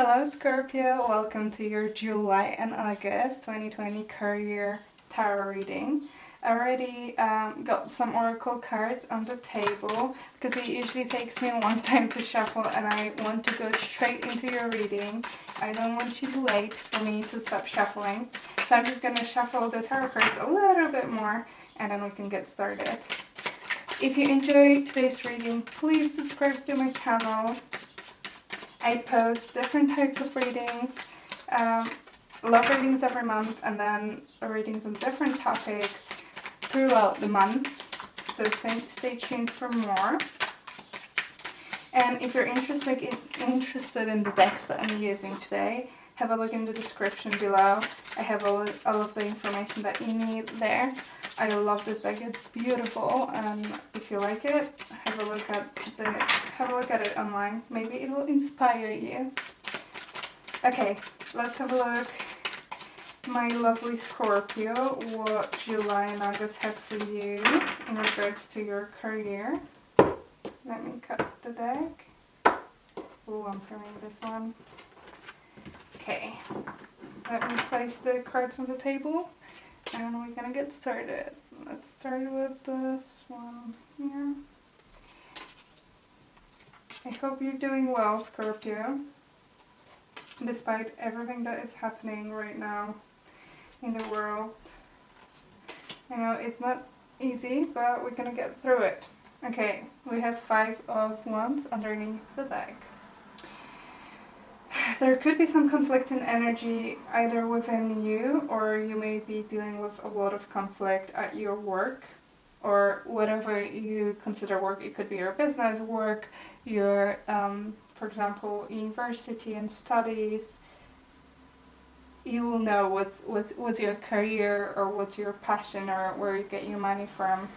Hello Scorpio, welcome to your July and August 2020 career tarot reading. I already got some oracle cards on the table because it usually takes me a long time to shuffle and I want to go straight into your reading. I don't want you to wait for me to stop shuffling. So I'm just going to shuffle the tarot cards a little bit more and then we can get started. If you enjoyed today's reading, please subscribe to my channel. I post different types of readings, love readings every month, and then readings on different topics throughout the month. So stay tuned for more. And if you're interested in the decks that I'm using today, have a look in the description below. I have all of the information that you need there. I love this deck, it's beautiful, and if you like it, have a look at it online. Maybe it will inspire you. Okay, let's have a look. My lovely Scorpio, what July and August have for you in regards to your career. Let me cut the deck. Oh, I'm feeling this one. Okay, let me place the cards on the table. And we're gonna get started. Let's start with this one here. I hope you're doing well, Scorpio, despite everything that is happening right now in the world. I know it's not easy, but we're gonna get through it. Okay, we have 5 of Wands underneath the deck. There could be some conflict in energy either within you, or you may be dealing with a lot of conflict at your work or whatever you consider work. It could be your business work, your, for example, university and studies. You will know what's your career or what's your passion or where you get your money from.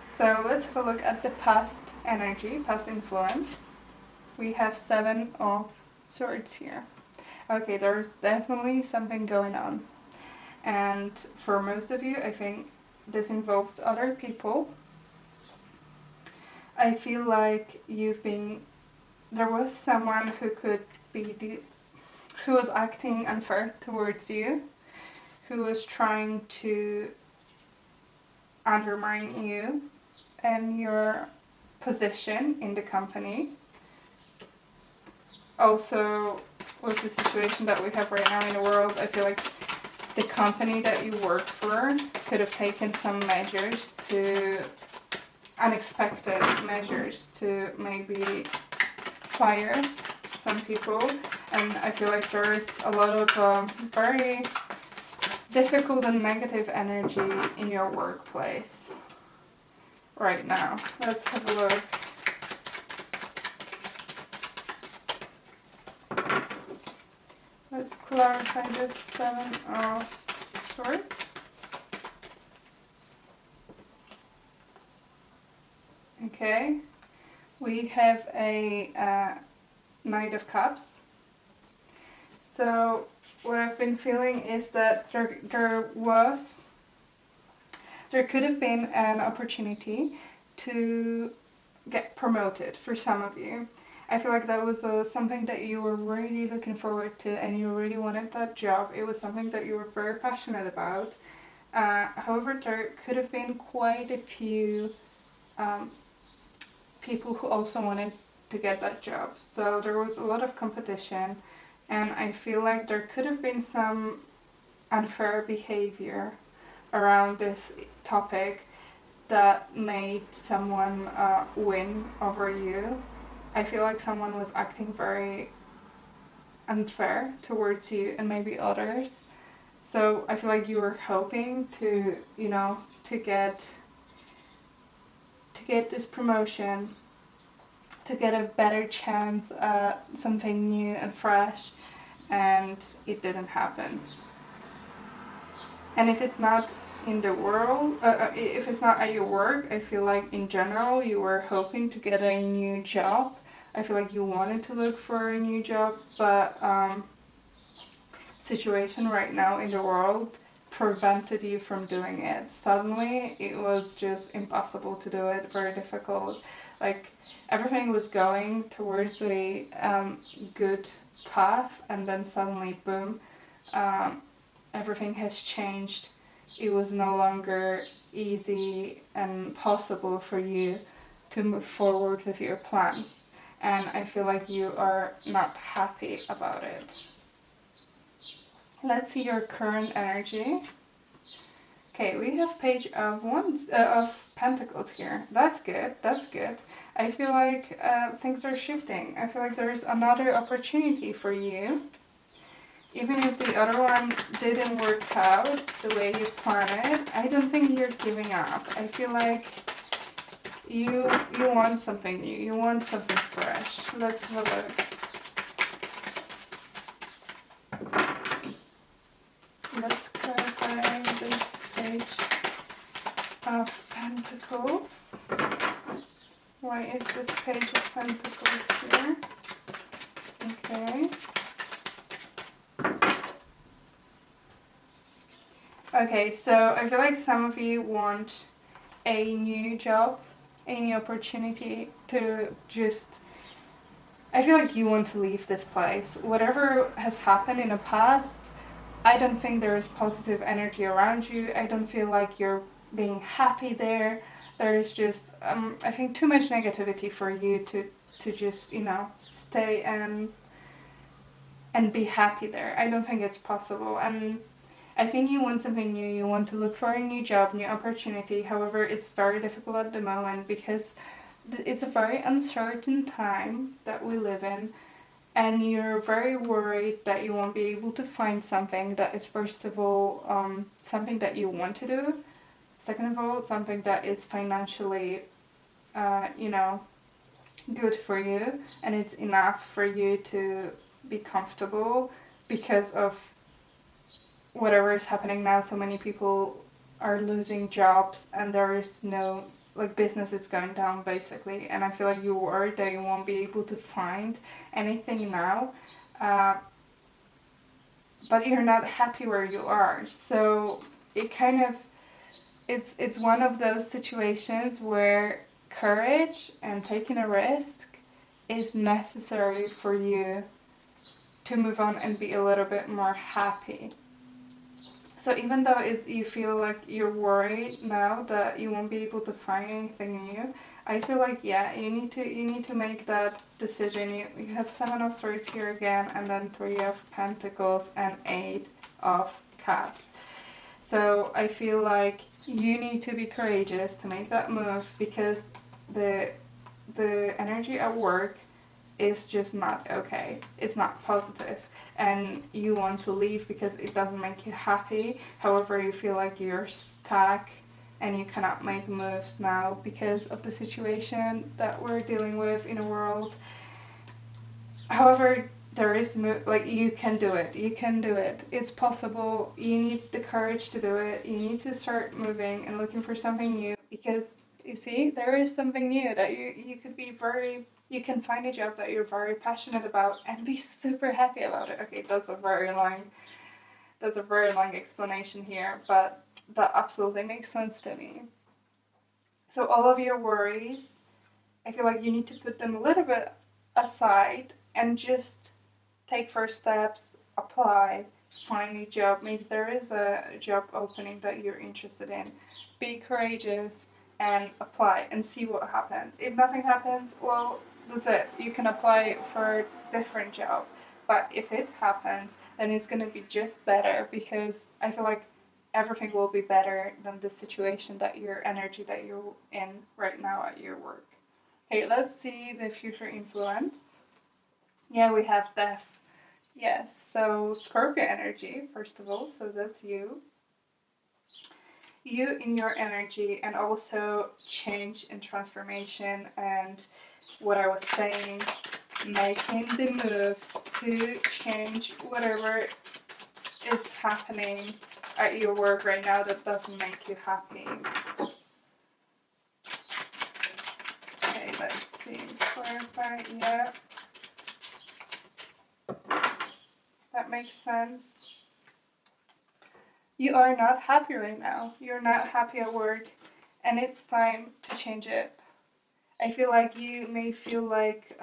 So let's have a look at the past energy, past influence. We have 7 of Swords here. Okay, there's definitely something going on. And for most of you, I think this involves other people. I feel like there was someone who was acting unfair towards you, who was trying to undermine you and your position in the company. Also, with the situation that we have right now in the world, I feel like the company that you work for could have taken some unexpected measures to maybe fire some people. And I feel like there is a lot of very difficult and negative energy in your workplace right now. Let's have a look. Let's clarify this 7 of Swords. Okay, we have a Knight of Cups. So what I've been feeling is that there could have been an opportunity to get promoted for some of you. I feel like that was something that you were really looking forward to and you really wanted that job. It was something that you were very passionate about. However, there could have been quite a few people who also wanted to get that job. So there was a lot of competition and I feel like there could have been some unfair behavior around this topic that made someone win over you. I feel like someone was acting very unfair towards you and maybe others. So I feel like you were hoping to get this promotion, to get a better chance at something new and fresh, and it didn't happen. And if it's not in the world, if it's not at your work, I feel like in general you were hoping to get a new job. I feel like you wanted to look for a new job, but situation right now in the world prevented you from doing it. Suddenly it was just impossible to do it, very difficult. like everything was going towards a good path, and then suddenly, boom, everything has changed. It was no longer easy and possible for you to move forward with your plans, and I feel like you are not happy about it. Let's see your current energy. Okay, we have Page of Wands, of Pentacles here. That's good, that's good. I feel like things are shifting. I feel like there's another opportunity for you. Even if the other one didn't work out the way you planned it, I don't think you're giving up. I feel like you want something new. You want something fresh. Let's have a look. Let's clarify this Page of Pentacles. Why is this Page of Pentacles here? Okay. Okay, so I feel like some of you want a new job, a new opportunity to just... I feel like you want to leave this place. Whatever has happened in the past, I don't think there is positive energy around you. I don't feel like you're being happy there. There is just, I think, too much negativity for you to just, you know, stay and be happy there. I don't think it's possible. And I think you want something new. You want to look for a new job, new opportunity. However, it's very difficult at the moment because it's a very uncertain time that we live in. And you're very worried that you won't be able to find something that is, first of all, something that you want to do. Second of all, something that is financially, you know, good for you. And it's enough for you to be comfortable because of whatever is happening now. So many people are losing jobs and there is no... like business is going down basically, and I feel like you're worried that you won't be able to find anything now, but you're not happy where you are. So it kind of, it's one of those situations where courage and taking a risk is necessary for you to move on and be a little bit more happy. So even though you feel like you're worried now that you won't be able to find anything new, I feel like, yeah, you need to make that decision. You have Seven of Swords here again, and then Three of Pentacles and Eight of Cups. So I feel like you need to be courageous to make that move, because the energy at work is just not okay. It's not positive. And you want to leave because it doesn't make you happy. However, you feel like you're stuck and you cannot make moves now because of the situation that we're dealing with in the world. However, there is like, you can do it. You can do it. It's possible. You need the courage to do it. You need to start moving and looking for something new, because you see, there is something new that you could be very... you can find a job that you're very passionate about and be super happy about it. Okay, that's a very long explanation here, but that absolutely makes sense to me. So all of your worries, I feel like you need to put them a little bit aside and just take first steps, apply, find a job. Maybe there is a job opening that you're interested in. Be courageous and apply and see what happens. If nothing happens, well, that's it. You can apply for a different job. But if it happens, then it's going to be just better, because I feel like everything will be better than the situation that your energy that you're in right now at your work. Okay, let's see the future influence. Yeah, we have death. Yes, so Scorpio energy, first of all, so that's you. You in your energy, and also change and transformation, and what I was saying, making the moves to change whatever is happening at your work right now that doesn't make you happy. Okay, let's see. Clarify. Yeah. That makes sense. You are not happy right now. You're not happy at work, and it's time to change it. I feel like you may feel like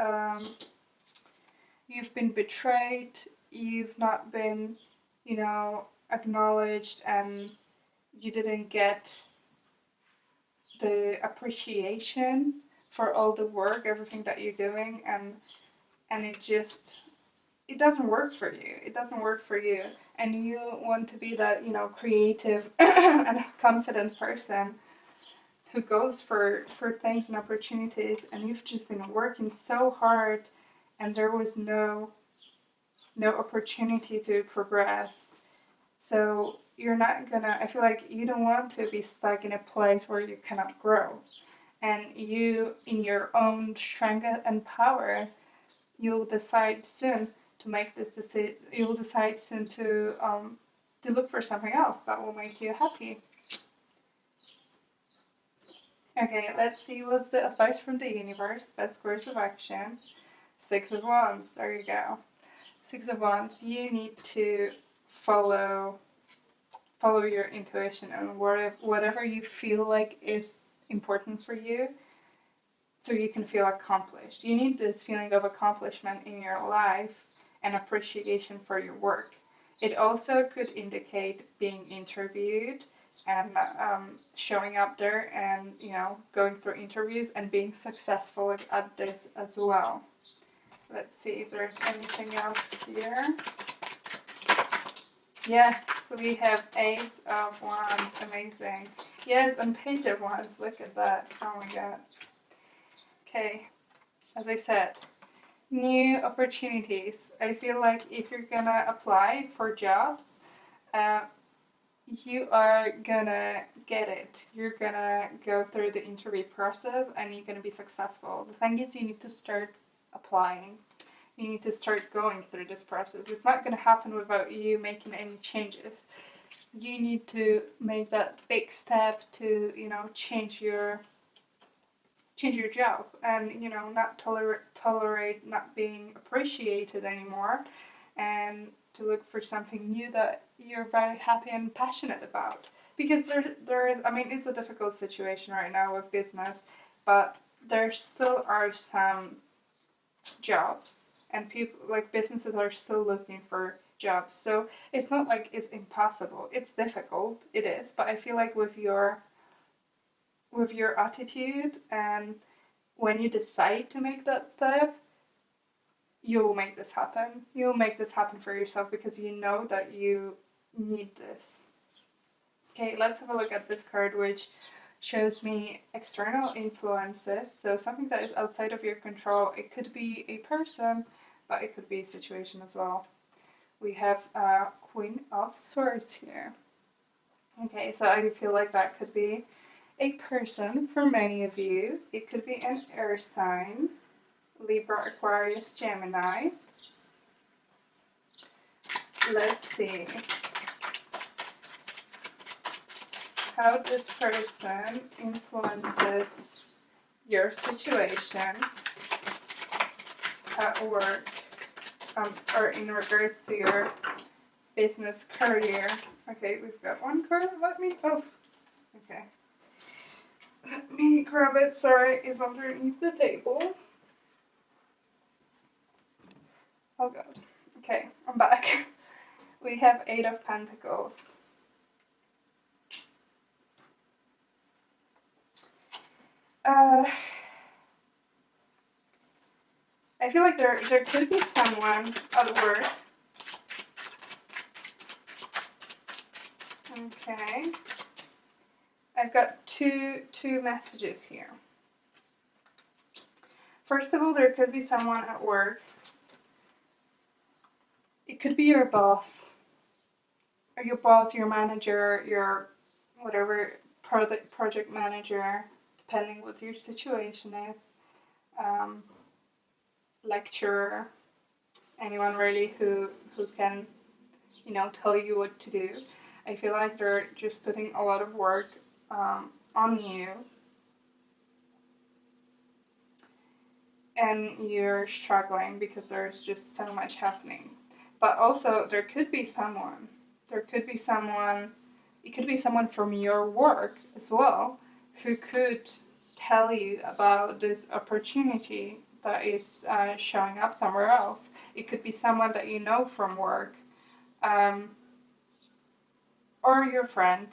you've been betrayed, you've not been, acknowledged, and you didn't get the appreciation for all the work, everything that you're doing, and it doesn't work for you. It doesn't work for you. And you want to be that, creative and confident person who goes for things and opportunities, and you've just been working so hard and there was no opportunity to progress. So you're not gonna, I feel like you don't want to be stuck in a place where you cannot grow. And you, in your own strength and power, you'll decide soon to make this decision. You'll decide soon to look for something else that will make you happy. Okay, let's see what's the advice from the universe. Best course of action. 6 of Wands. There you go. 6 of Wands. You need to follow your intuition and whatever you feel like is important for you, so you can feel accomplished. You need this feeling of accomplishment in your life and appreciation for your work. It also could indicate being interviewed and showing up there and, going through interviews and being successful at this as well. Let's see if there's anything else here. Yes, we have Ace of Wands. Amazing. Yes, and Page of Wands. Look at that. Oh my god. Okay, as I said, new opportunities. I feel like if you're gonna apply for jobs, you are gonna get it. You're gonna go through the interview process and you're gonna be successful. The thing is, you need to start applying. You need to start going through this process. It's not gonna happen without you making any changes. You need to make that big step to, change your job and, not tolerate not being appreciated anymore, and to look for something new that you're very happy and passionate about. Because there is, it's a difficult situation right now with business, but there still are some jobs, and people, like businesses, are still looking for jobs. So it's not like it's impossible. It's difficult, it is, but I feel like with your attitude, and when you decide to make that step, you'll make this happen. You'll make this happen for yourself because you know that you need this. Okay, let's have a look at this card, which shows me external influences. So something that is outside of your control. It could be a person, but it could be a situation as well. We have Queen of Swords here. Okay, so I feel like that could be a person for many of you. It could be an air sign. Libra, Aquarius, Gemini. Let's see how this person influences your situation at work, or in regards to your business career. Okay, we've got one card. Okay. Let me grab it. Sorry, it's underneath the table. Oh god. Okay, I'm back. We have 8 of Pentacles. I feel like there could be someone at work. Okay. I've got two messages here. First of all, there could be someone at work. It could be your boss, or your manager, your whatever project manager, depending what your situation is. Lecturer, anyone really who can, tell you what to do. I feel like they're just putting a lot of work on you, and you're struggling because there's just so much happening. But also, there could be someone, it could be someone from your work as well, who could tell you about this opportunity that is showing up somewhere else. It could be someone that you know from work, or your friend,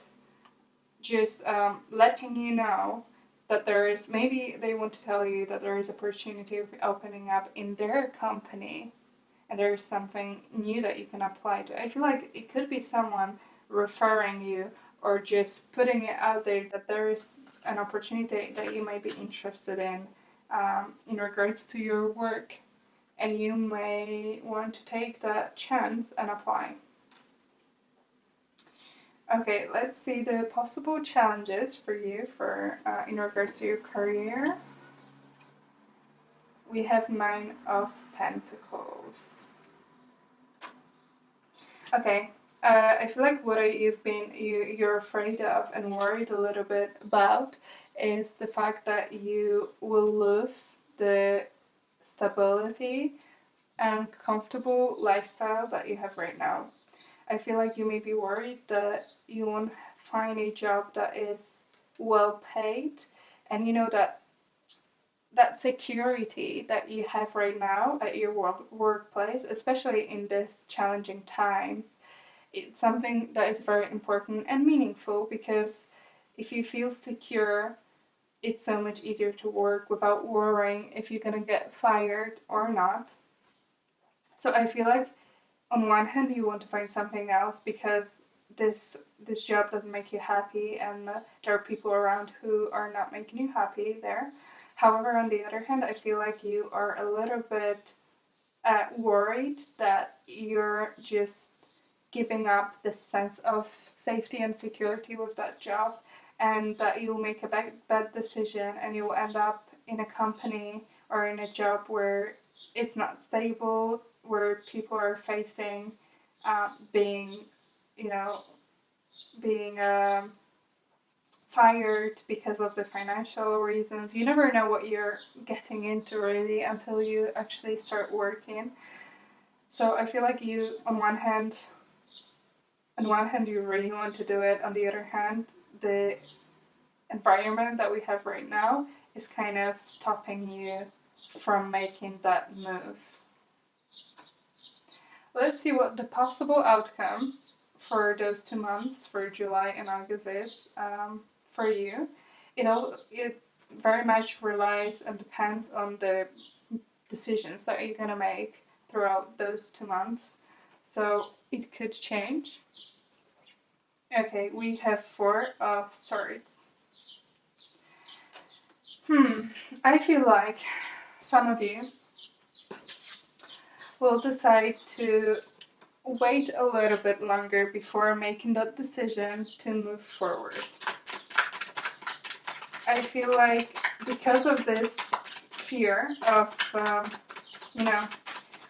just letting you know that there is, maybe they want to tell you that there is opportunity opening up in their company and there is something new that you can apply to. I feel like it could be someone referring you or just putting it out there that there is an opportunity that you might be interested in regards to your work, and you may want to take that chance and apply. Okay, let's see the possible challenges for you for in regards to your career. We have 9 of Pentacles. Okay, I feel like what you're afraid of and worried a little bit about is the fact that you will lose the stability and comfortable lifestyle that you have right now. I feel like you may be worried that you won't find a job that is well paid, and you know that security that you have right now at your workplace, especially in this challenging times, it's something that is very important and meaningful, because if you feel secure, it's so much easier to work without worrying if you're gonna get fired or not. So I feel like on one hand you want to find something else because this job doesn't make you happy, and there are people around who are not making you happy there. However, on the other hand, I feel like you are a little bit worried that you're just giving up this sense of safety and security with that job, and that you'll make a bad decision and you'll end up in a company or in a job where it's not stable, where people are facing being fired because of the financial reasons. You never know what you're getting into really until you actually start working. So I feel like you, on one hand you really want to do it. On the other hand, the environment that we have right now is kind of stopping you from making that move. Let's see what the possible outcome for those 2 months, for July and August, is for you. It very much relies and depends on the decisions that you're gonna make throughout those 2 months. So it could change. Okay, we have 4 of Swords. I feel like some of you will decide to wait a little bit longer before making that decision to move forward. I feel like because of this fear of,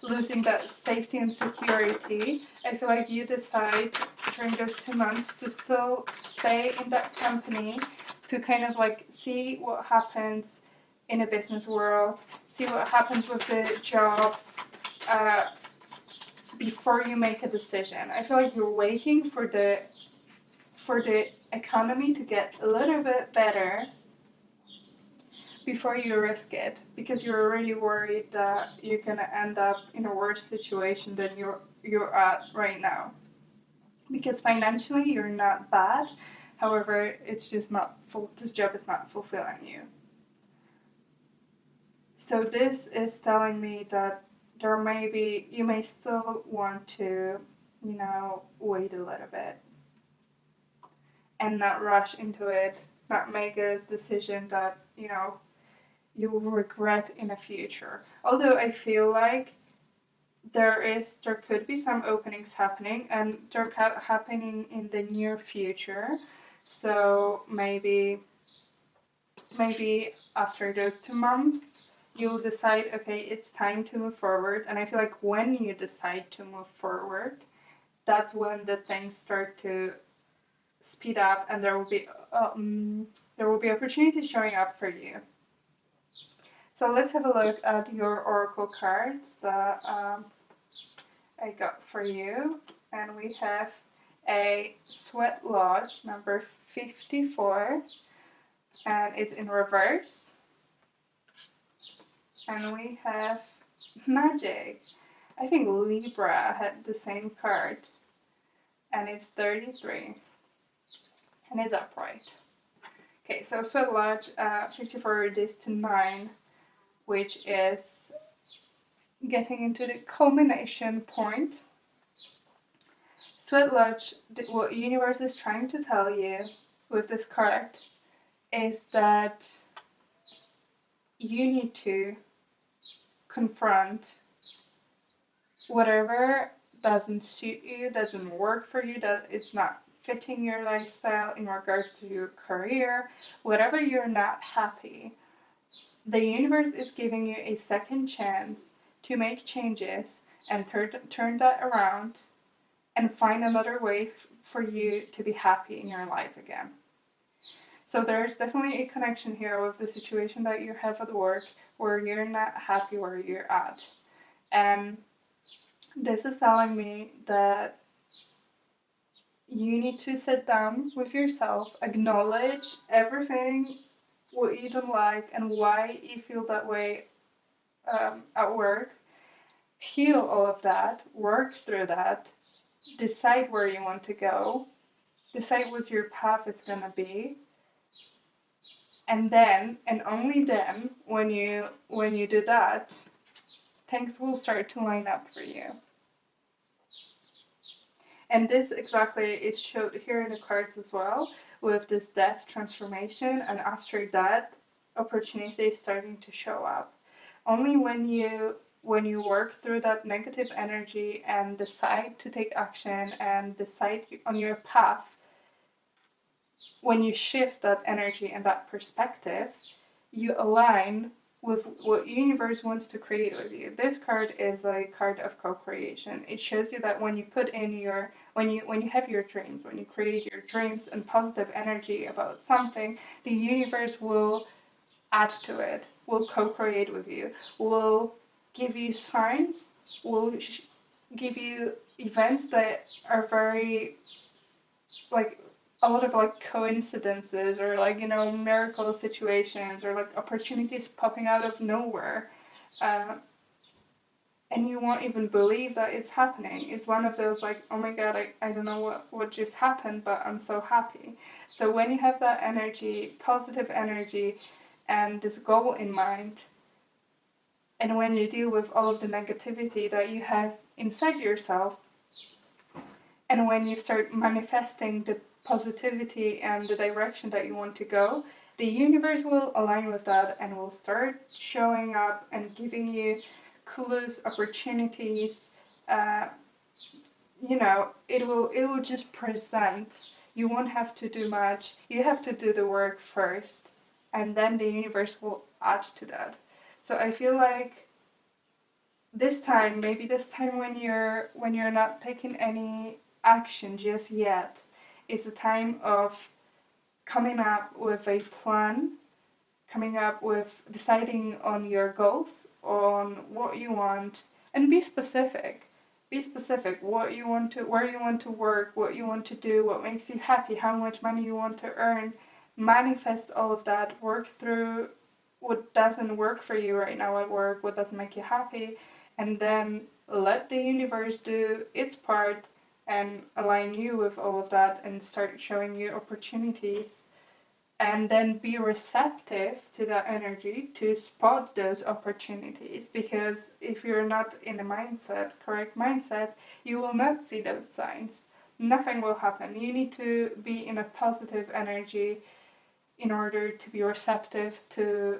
losing that safety and security, I feel like you decide during those 2 months to still stay in that company, to kind of like see what happens in a business world, see what happens with the jobs, before you make a decision. I feel like you're waiting for the economy to get a little bit better before you risk it, because you're already worried that you're gonna end up in a worse situation than you're at right now. Because financially you're not bad, however, it's just not this job is not fulfilling you. So this is telling me that you may still want to, wait a little bit and not rush into it, not make a decision that, you will regret in the future. Although I feel like there could be some openings happening, and they're happening in the near future. So maybe after those 2 months, you'll decide, okay, it's time to move forward. And I feel like when you decide to move forward, that's when the things start to speed up, and there will be opportunities showing up for you. So let's have a look at your oracle cards that I got for you. And we have a Sweat Lodge number 54, and it's in reverse. And we have Magic. I think Libra had the same card, and it's 33, and it's upright. Okay, so Sweat Lodge 54 reduced to 9, which is getting into the culmination point. Sweat Lodge, what universe is trying to tell you with this card is that you need to confront whatever doesn't suit you, doesn't work for you, that it's not fitting your lifestyle in regards to your career, whatever you're not happy. The universe is giving you a second chance to make changes and turn that around and find another way for you to be happy in your life again. So there's definitely a connection here with the situation that you have at work where you're not happy where you're at. And this is telling me that you need to sit down with yourself, acknowledge everything, what you don't like and why you feel that way at work, heal all of that, work through that, decide where you want to go, decide what your path is going to be, and then, and only then, when you do that, things will start to line up for you. And this exactly is showed here in the cards as well, with this death transformation, and after that, opportunity is starting to show up. Only when you work through that negative energy and decide to take action and decide on your path, when you shift that energy and that perspective, you align with what universe wants to create with you. This card is a card of co-creation. It shows you that when you put in your, when you have your dreams, when you create your dreams and positive energy about something, the universe will add to it, will co-create with you, will give you signs, will give you events that are very, like, a lot of like coincidences or like, you know, miracle situations or like opportunities popping out of nowhere, and you won't even believe that it's happening. It's one of those like, oh my god, I don't know what just happened, but I'm so happy. So when you have that energy, positive energy, and this goal in mind, and when you deal with all of the negativity that you have inside yourself, and when you start manifesting the positivity and the direction that you want to go, the universe will align with that and will start showing up and giving you clues, opportunities. You know, it will just present. You won't have to do much. You have to do the work first, and then the universe will add to that. So I feel like this time, maybe this time when you're not taking any action just yet, it's a time of coming up with a plan, coming up with deciding on your goals, on what you want, and be specific. Be specific what you want to, where you want to work, what you want to do, what makes you happy, how much money you want to earn. Manifest all of that, work through what doesn't work for you right now at work, what doesn't make you happy, and then let the universe do its part and align you with all of that and start showing you opportunities. And then be receptive to that energy to spot those opportunities, because if you're not in a correct mindset, you will not see those signs. Nothing will happen. You need to be in a positive energy in order to be receptive to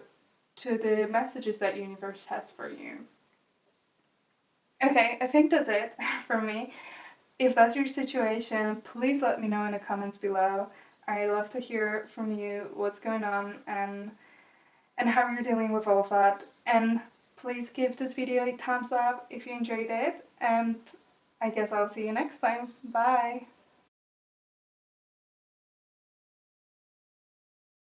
the messages that universe has for you. Okay, I think that's it for me. If that's your situation, please let me know in the comments below. I love to hear from you what's going on and how you're dealing with all of that. And please give this video a thumbs up if you enjoyed it. And I guess I'll see you next time. Bye!